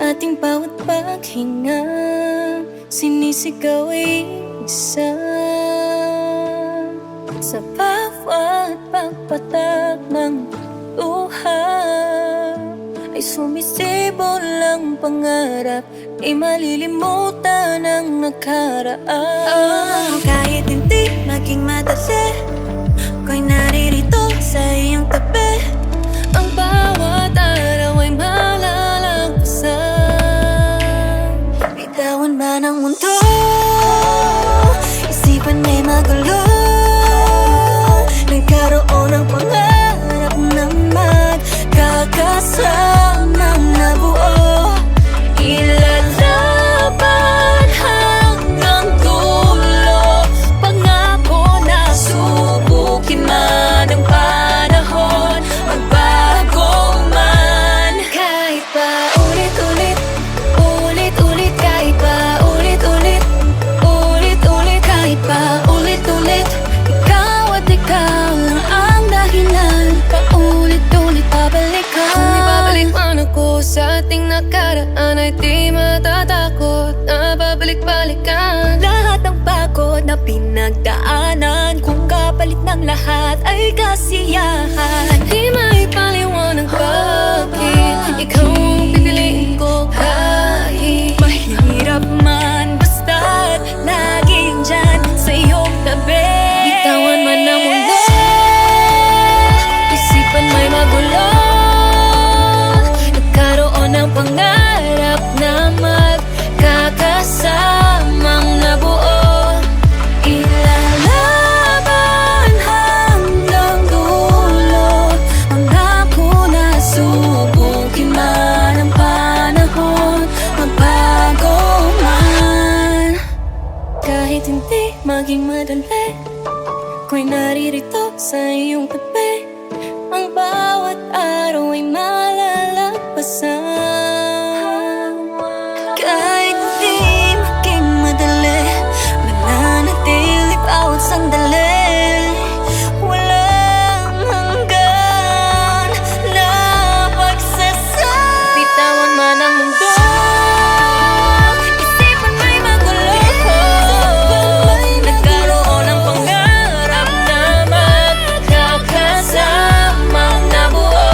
ating bawat paghinga, sinisigaw ay isa. Sa bawat pagpatak ng luha ay sumisibol ang pangarap, di malilimutan ang nakaraan. Kahit hindi maging madali, ako'y naririto sa iyong tabi. Ang bawat araw ay malalagpasan. Bitawan man ang mundo, isipan may magulo, nagkaroon ng pangarap na magkakasamang nabuo. Ilalaban hanggang dulo, pangako na subukin man ang panahon, magbago man. Kahit pa ulit-ulit, ulit-ulit, kahit pa ulit-ulit, ulit-ulit, kahit pa ulit-ulit, ikaw at ikaw lang ang dahilan. Paulit-ulit babalikan. Kung ibabalik man ako sa ating nakaraan, ay di matatakot na babalik-balikan. Lahat ng pagod na pinagdaanan, kung kapalit ng lahat ay kasiyahan. Di maipaliwanag bakit ikaw ang pipiliin ko. Kahit mahirap man, basta't laging dyan sa iyong tabi. Bitawan man ang mundo, isipan may magulo, nagkaroon ng pangarap na magkakasamang nabuo. Ilalaban hanggang dulo, pangako na subukin man ang panahon, magbago man. Kahit hindi maging madali, ako'y naririto sa iyong tabi. Ang bawat araw ay malalagpasan. Kahit di maging madali, mananatili bawat sandali. Walang hanggan na pagsasama. Bitawan man ang mundo, isipan may magulo, nagkaroon ng pangarap na magkakasamang nabuo.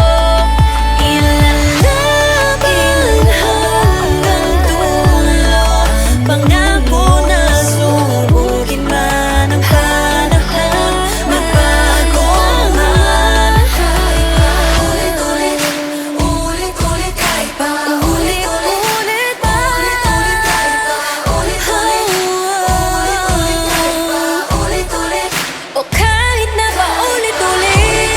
Ilalaban hanggang dulo, pangako na subukin man ang panahon, magbago man. Ulit-ulit, ulit-ulit, kahit pa ulit-ulit, ulit-ulit, kahit pa ulit-ulit, o kahit na pa ulit-ulit.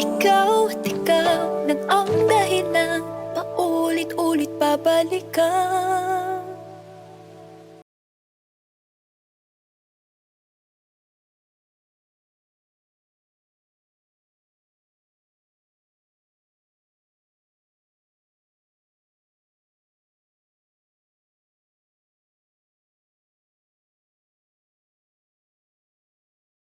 Ikaw at ikaw lang ang dahilan, paulit-ulit babalikan.